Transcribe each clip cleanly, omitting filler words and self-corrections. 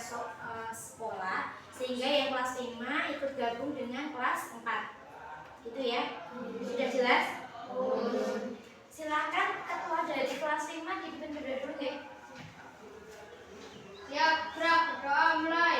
masuk sekolah, sehingga yang kelas 5 ikut gabung dengan kelas 4. Gitu ya. Sudah jelas? Silakan ketua dari kelas 5 dipimpin berdoa dulu ya. Siap, gerak, berdoa mulai.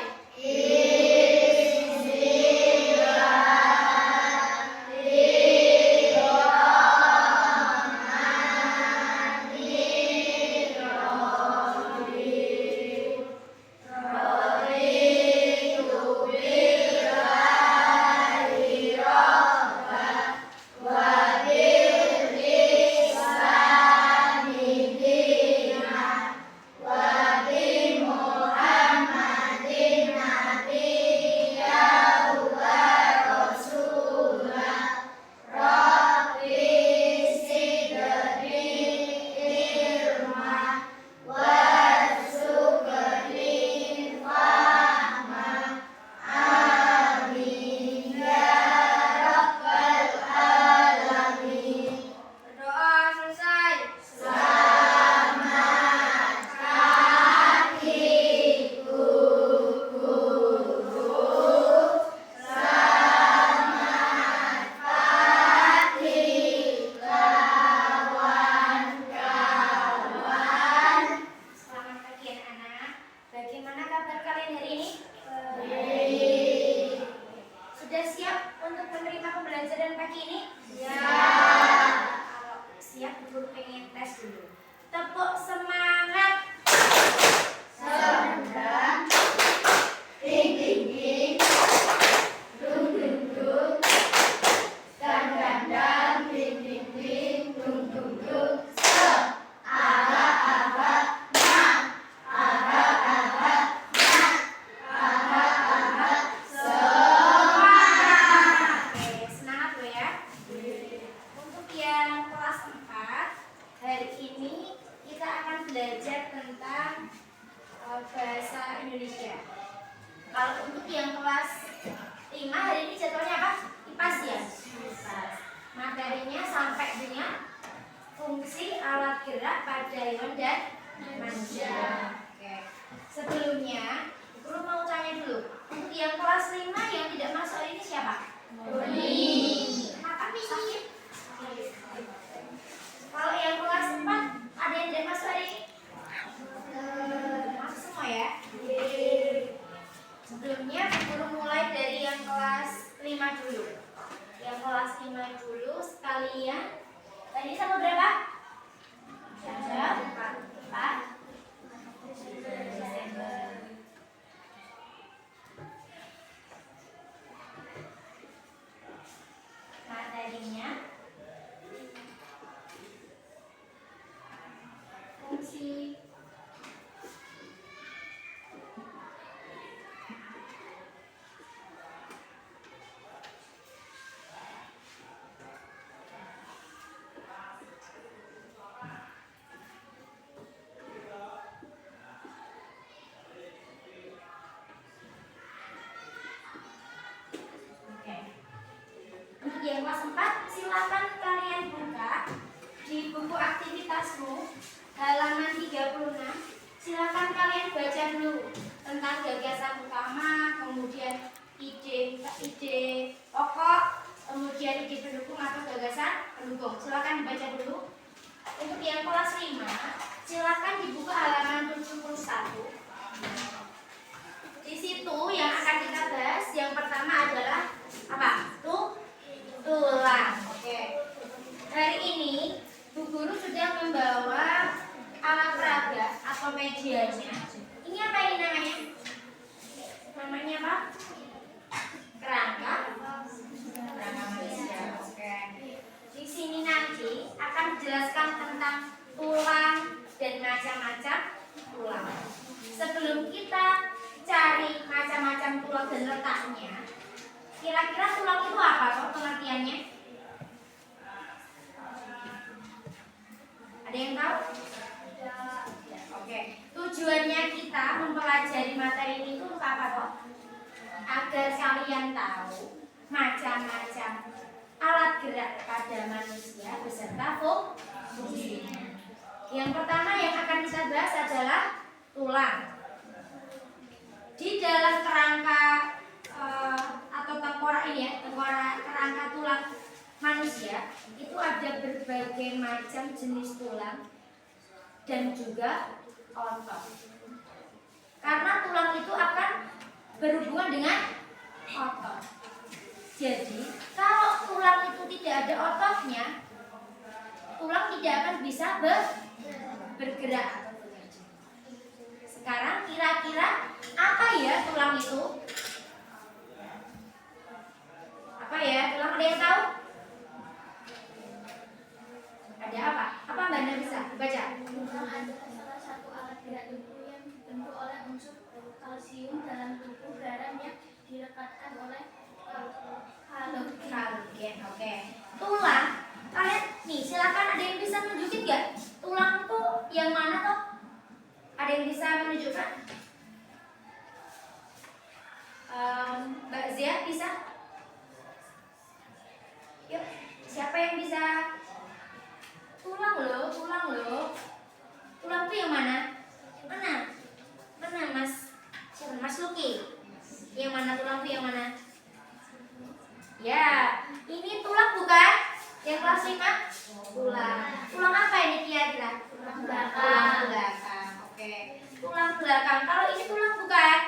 Bahasa Indonesia. Kalau untuk yang kelas 5 hari ini jadwalnya apa? IPAS ya? IPAS. Materinya sampai dengan fungsi alat gerak pada hewan dan manusia. Oke. Sebelumnya, guru mau tanya dulu. Untuk yang kelas 5 yang tidak masuk hari ini siapa? Doni. Kenapa sakit? Kalau yang kelas 4 ada yang tidak masuk hari ini? Masuk semua ya? Sebelumnya guru mulai dari yang kelas 5 dulu. Yang kelas 5 dulu sekalian. Tadi sama berapa? 4 Desember. Materinya fungsi yang kelas 4, silakan kalian buka di buku aktivitasmu halaman 36. Silakan kalian baca dulu tentang gagasan utama, kemudian ide pokok, kemudian ide pendukung atau gagasan pendukung. Silakan dibaca dulu. Untuk yang kelas 5, silakan dibuka halaman 71. Di situ yang akan kita bahas yang pertama adalah apa? Tulang. Oke. Hari ini Bu Guru sudah membawa alat peraga atau medianya. Ini apa ini namanya? Namanya apa? Kerangka manusia. Oke. Di sini nanti akan dijelaskan tentang tulang dan macam-macam tulang. Sebelum kita cari macam-macam tulang dan letaknya, kira-kira tulang itu apa kok pengertiannya? Ada yang tahu? Oke. Tujuannya kita mempelajari materi ini itu untuk apa kok? Agar kalian tahu macam-macam alat gerak pada manusia beserta fungsinya. Yang pertama yang akan kita bahas adalah tulang. manusia itu ada berbagai macam jenis tulang dan juga otot. Karena tulang itu akan berhubungan dengan otot. Jadi kalau tulang itu tidak ada ototnya, tulang tidak akan bisa bergerak. Sekarang kira-kira apa ya tulang itu? Apa ya tulang, ada yang tahu? Ada apa? Apa Mbak Anda bisa baca? Tulang adalah salah satu alat gerak tubuh yang dibentuk oleh unsur kalsium dalam tubuh garam yang direkatkan oleh Halogen. Oke. Tulang, kalian nih silakan, ada yang bisa nunjukin nggak? Tulang tuh yang mana toh? Ada yang bisa menunjukkan? Mbak Zia bisa? Yuk, siapa yang bisa? Tulang loh. Tulang tuh yang mana? Mana Mas? Siapa? Mas Luki. Yang mana tulang tuh yang mana? Ya, ini tulang bukan? Yang kelas 5? Tulang apa ini kira-kira? Tulang belakang. Tulang belakang. Oke. Tulang belakang. Kalau ini tulang bukan?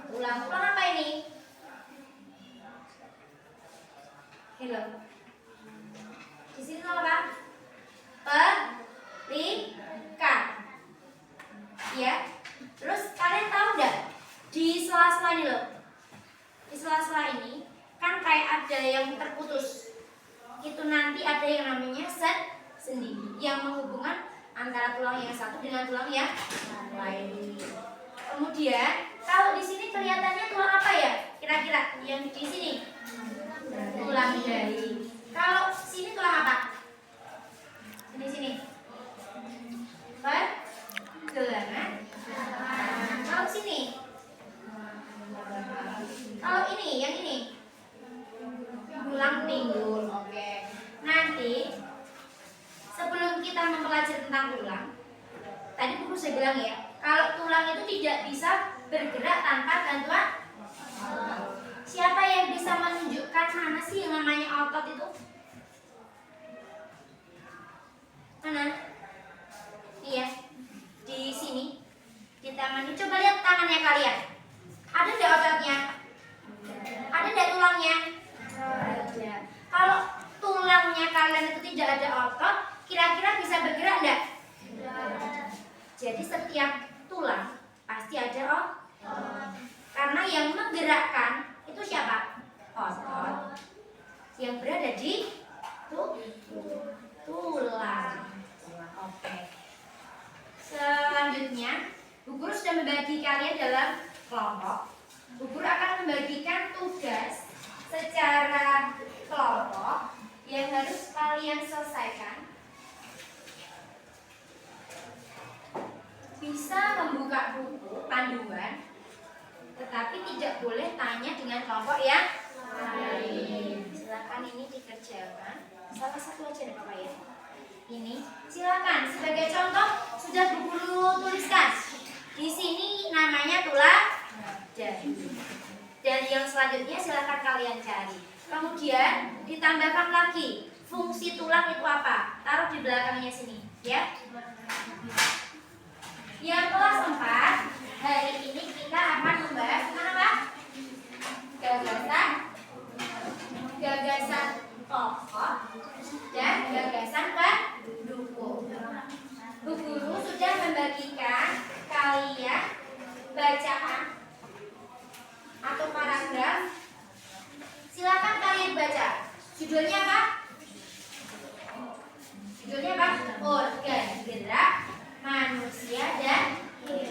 Tulang apa ini? Hello. Di sini tulang apa? Pelikan. Ya. Terus kalian tahu enggak? Di sela-sela ini loh. Di sela-sela ini kan kayak ada yang terputus. Itu nanti ada yang namanya sendi yang menghubungkan antara tulang yang satu dengan tulang yang lain. Kemudian kalau di sini kelihatannya tulang apa ya? Kira-kira yang di sini? Tulang jari. Kalau sini tulang apa? Di sini. Pergelangan. Kalau sini? Kalau ini, yang ini? Tulang pinggul. Oke. Nanti sebelum kita mempelajari tentang tulang, tadi guru saya bilang ya, kalau tulang itu tidak bisa bergerak tanpa bantuan otot. Siapa yang bisa menunjukkan mana sih yang namanya otot itu? Mana? Iya, di sini, di tangan ini. Coba lihat tangannya kalian. Ada nggak ototnya? Ada nggak tulangnya? Ada. Kalau tulangnya kalian itu tidak ada otot, kira-kira bisa bergerak nggak? Jadi setiap tulang pasti ada otot. Karena yang menggerakkan itu siapa? Otot. Yang berada di tulang. Oke. Selanjutnya, Bu Guru sudah membagi kalian dalam kelompok. Bu Guru akan membagikan tugas secara kelompok yang harus kalian selesaikan. Bisa membuka buku panduan, tetapi tidak boleh tanya dengan kelompok yang lain. Silakan ini dikerjakan. Salah satu aja deh Bapak ya. Ini silakan sebagai contoh sudah Bu Guru tuliskan. Di sini namanya tulang jari. Dan yang selanjutnya silakan kalian cari. Kemudian ditambahkan lagi fungsi tulang itu apa? Taruh di belakangnya sini, ya. Yang kelas 4 hari ini kita akan membahas tentang apa? Gagasan pokok dan gagasan pendukung. Bu Guru sudah membagikan kalian bacaan atau paragraf. Silakan kalian baca. Judulnya apa? Organ gerak manusia dan hewan.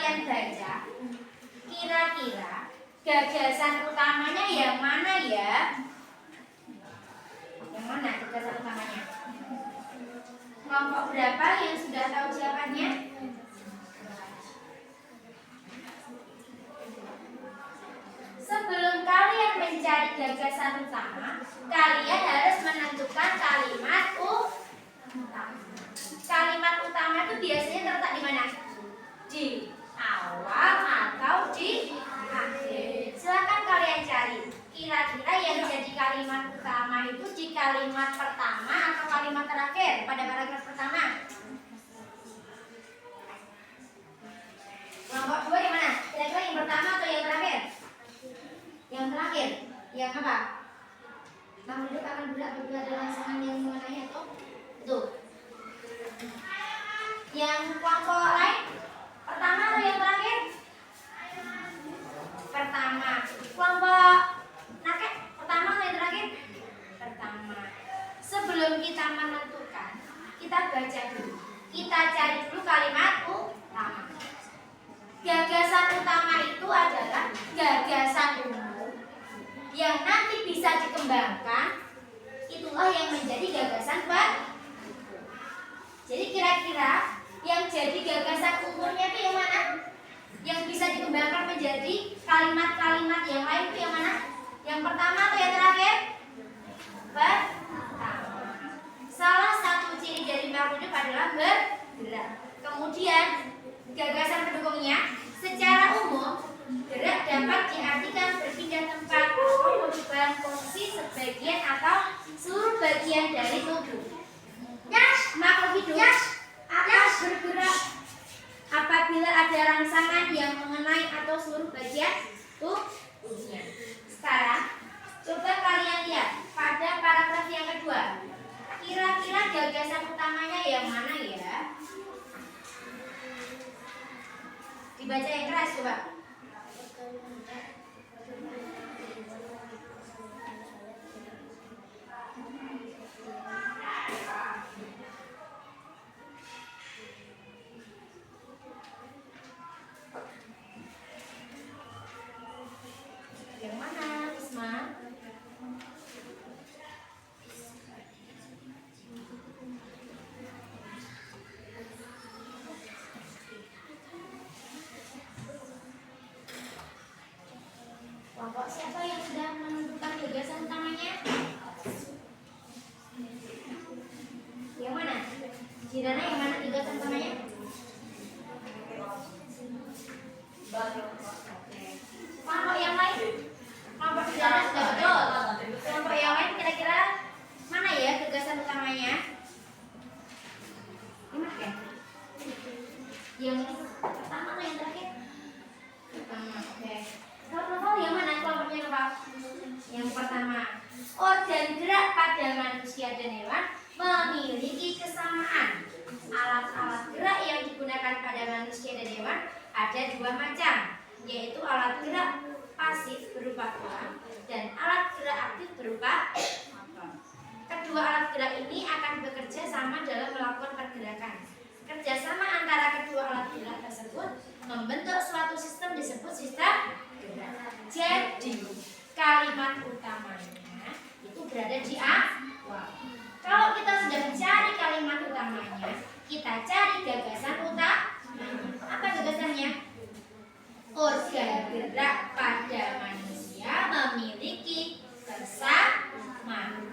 kalian baca, kira-kira gagasan utamanya yang mana ya? Yang mana gagasan utamanya? Kelompok berapa yang sudah tahu jawabannya? Sebelum kalian mencari gagasan utama, kalian harus menentukan kalimat utama. Kalimat utama itu biasanya terletak di mana? Di awal atau di akhir. Silakan kalian cari. Kira-kira yang jadi kalimat utama itu di kalimat pertama atau kalimat terakhir pada paragraf pertama? Kelompok 2 yang mana? Kira-kira yang pertama atau yang terakhir? Yang terakhir. Yang apa? Kamu duduk akan bulat apabila ada rangsangan yang mengenai atau itu. Yang kelompok lain? Pertama atau yang terakhir? Pertama. Kelompok nakek? Pertama atau yang terakhir? Pertama. Sebelum kita menentukan, kita baca dulu. Kita cari dulu kalimat utama. Gagasan utama itu adalah gagasan umum yang nanti bisa dikembangkan. Itulah yang menjadi gagasan baru. Jadi kira-kira yang jadi gagasan umumnya itu yang mana? Yang bisa dikembangkan menjadi kalimat-kalimat yang lain itu yang mana? Yang pertama atau yang terakhir? Pertama. Salah satu ciri dari makhluk hidup adalah bergerak. Kemudian gagasan pendukungnya, secara umum gerak dapat diartikan berpindah tempat atau merubah posisi sebagian atau seluruh bagian dari tubuh. Makhluk hidup akan bergerak apabila ada rangsangan yang mengenai atau seluruh bagian tubuhnya. Sekarang coba kalian lihat pada paragraf yang kedua. Kira-kira gagasan utamanya yang mana ya? Dibaca yang keras coba. Yang mana, Isma? Kelompok siapa yang sudah menentukan gagasan utamanya? Yang mana? Jirana yang mana gagasan utamanya? Kelompok yang lain? Kelompok Jirana sudah betul. Kelompok yang lain kira-kira mana ya gagasan utamanya? Gimana ya? Yang pertama atau yang terakhir? Pertama, oke. Kalau yang mana kelompoknya apa? Yang pertama, organ gerak pada manusia dan hewan memiliki kesamaan. Alat-alat gerak yang digunakan pada manusia dan hewan ada dua macam, yaitu alat gerak pasif berupa tulang dan alat gerak aktif berupa motor. Kedua alat gerak ini akan bekerja sama dalam melakukan pergerakan. Kerjasama antara kedua alat gerak tersebut membentuk suatu sistem disebut sistem gerak. Jadi kalimat utamanya itu berada di awal. Kalau kita sudah mencari kalimat utamanya, kita cari gagasan utama. Apa gagasannya? Organ gerak pada manusia memiliki kesamaan.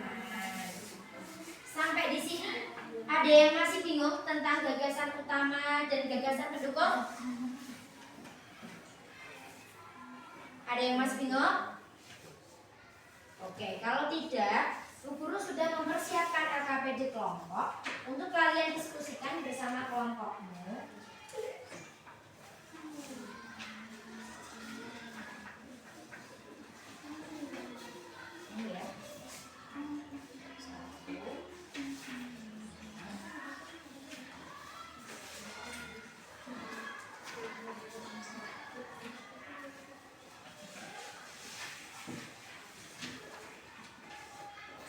Sampai di sini ada yang masih bingung tentang gagasan utama dan gagasan pendukung? Ada yang masih bingung? Oke, kalau tidak, Bu Guru sudah mempersiapkan LKPD kelompok untuk kalian diskusikan bersama kelompokmu. Ini ya.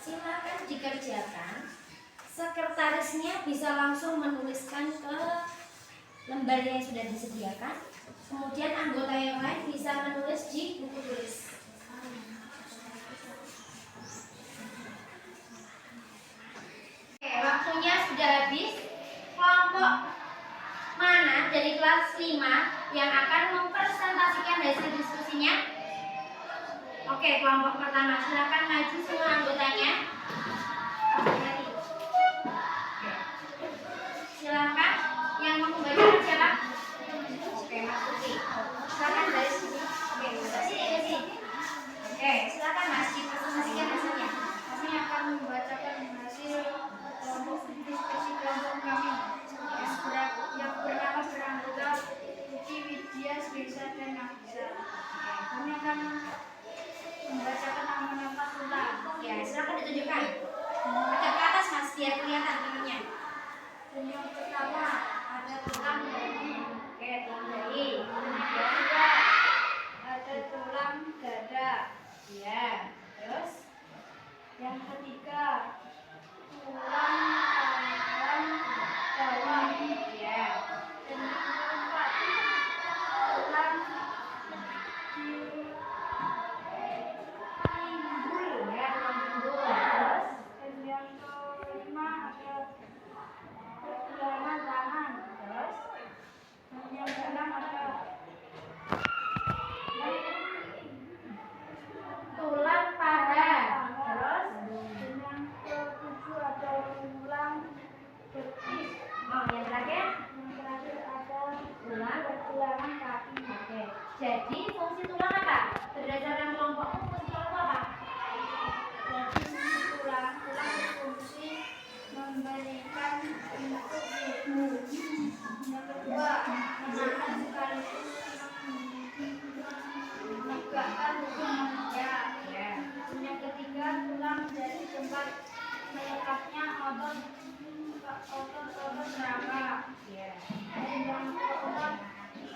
Silakan dikerjakan. Sekretarisnya bisa langsung menuliskan ke lembar yang sudah disediakan Kemudian anggota yang lain bisa menulis di buku tulis. Oke, waktunya sudah habis. Kelompok mana dari kelas 5 yang akan mempresentasikan hasil diskusinya? Oke, kelompok pertama, silakan maju semua anggotanya. Silakan, yang mau membacakan siapa? Oke, Mas Putri. Silakan dari sini. Oke, dari sini ke sini. Oke, silakan Mas, dipresentasikan hasilnya. Kami akan membacakan hasil kelompok diskusi kelompok kami yang bernama beranggota Uki, Widya, Swisa, dan Nafisa. Kami akan membacakan nama-nama tulang. Ya, silakan ditunjukkan. Agak ke atas Mas, biar kelihatan namanya. Dan yang pertama ada tulang dari, Oke, tulang dari. yang kedua ada tulang dada, Ya, terus yang ketiga tulang bawah, ya. dan yang keempat tulang pinggul, Ya, tulang pinggul. Terus dan yang kelima ada pergelangan tangan, terus dan yang keenam ada tulang paha. Terus dan yang ketujuh ada tulang betis, oh, yang terakhir yang terakhir ada tulang. pergelangan kaki. Oke. Jadi fungsi tulang apa? Berdasarkan kelompokmu fungsi tulang itu apa? Jadi fungsi tulang berfungsi memberikan bentuk tubuh. Yang kedua, menahan sekaligus menegakkan tubuh manusia. Ya. Yang ketiga, tulang menjadi tempat melekatnya otot rangka. Ya. Dan yang keempat,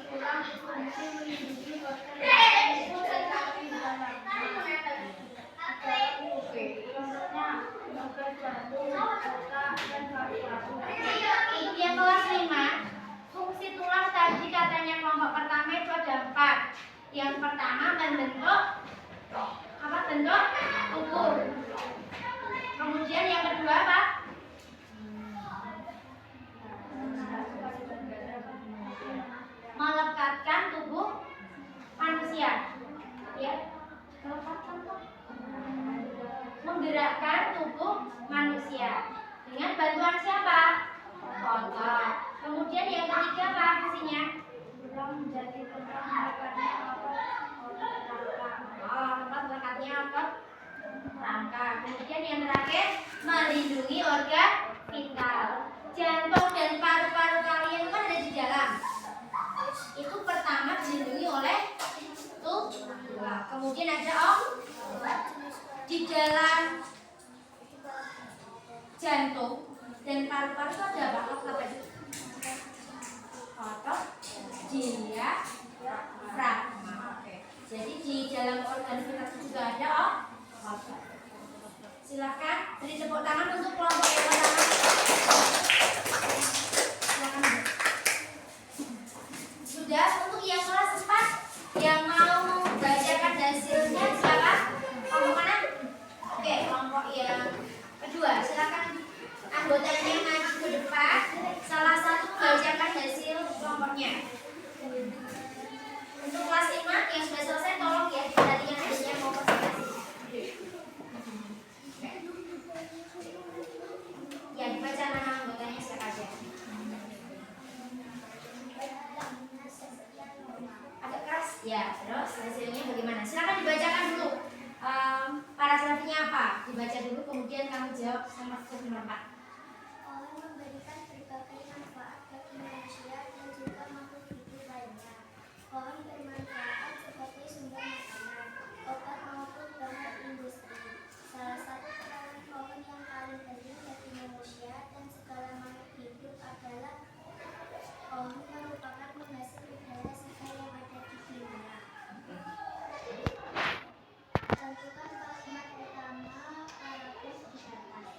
tulang berfungsi melindungi organ yang tetapi dalam. Oke. Contohnya organ jantung, otak, dan paru-paru. Yang kelas 5, fungsi tulang tadi katanya kelompok pertama itu ada 4. Yang pertama membentuk apa? Bentuk tubuh. Kemudian yang kedua apa? Melekatkan tubuh manusia. Ya. Menggerakkan tubuh manusia dengan bantuan siapa? Otot. Kemudian yang ketiga apa fungsinya? Tulang menjadi tempat melekatnya otot rangka. Oh, tempat melekatnya otot rangka. Kemudian yang terakhir melindungi organ vital. Jantung dan paru-paru kalian itu kan ada di dalam. Itu pertama dilindungi oleh tulang. Kemudian ada di dalam jantung dan paru-paru itu ada apa? Otot tadi. Otot, diafragma. Oke. Jadi di dalam organ vital itu juga ada otot. Silakan beri tepuk tangan untuk kelompok yang pertama. Silakan. Sudah, untuk yang kelas 4 yang mau membacakan hasilnya silakan. Kelompok mana? Oke, kelompok yang kedua. Silakan anggotanya maju ke depan. Salah satu membacakan hasil kelompoknya. Untuk kelas 5 yang sudah selesai tolong ya perhatikan hasilnya mau presentasi. Ya, dibaca nama anggotanya siapa aja. Agak keras. Ya, terus hasilnya bagaimana? Silakan dibacakan dulu. Paragrafnya apa? Dibaca dulu kemudian kamu jawab sama nomor 4. Pohon memberikan berbagai manfaat bagi manusia dan juga makhluk hidup lainnya. Pohon bermanfaat sebagai sumber makanan, obat maupun bahan industri. Salah satu perangan pohon yang paling penting bagi manusia dan segala makhluk hidup adalah pohon merupakan penghasil udara segar yang ada di dunia. Tentukan kalimat utama paragraf di atas.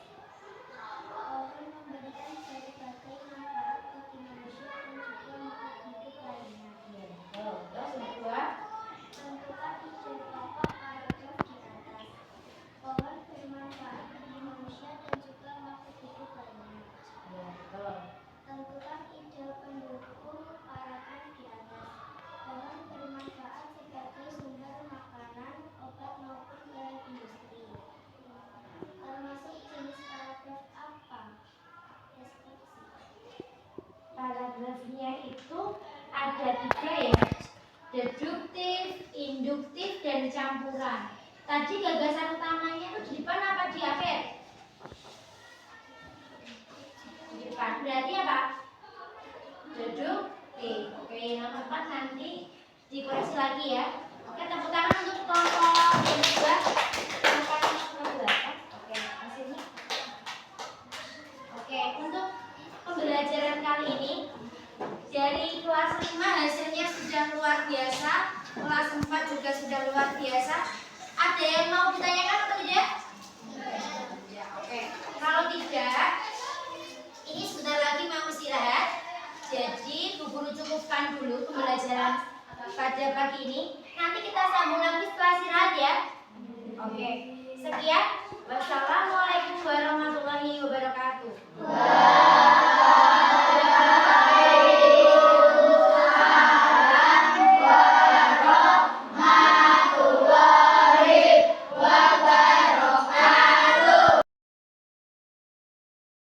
Pohon memberikan berbagai manfaat bagi manusia dan juga makhluk hidup lainnya. fungsinya itu ada 3 ya. Deduktif, induktif, dan campuran. Tadi gagasan utamanya itu di depan apa di akhir? Di depan. Berarti apa? Deduktif. Oke, yang nomor 4 nanti dikoreksi lagi ya. Oke, tepuk tangan untuk kelompok yang kedua. Kelompok nomor 8. Oke, hasilnya. Oke, untuk pembelajaran kali ini dari kelas 5 hasilnya sudah luar biasa, kelas 4 juga sudah luar biasa. Ada yang mau ditanyakan atau tidak? Ya, oke. Kalau tidak, ini sebentar lagi mau istirahat. Jadi Bu Guru cukupkan dulu pembelajaran pada pagi ini. Nanti kita sambung lagi setelah istirahat ya. Oke. Sekian. Wassalamualaikum warahmatullahi wabarakatuh.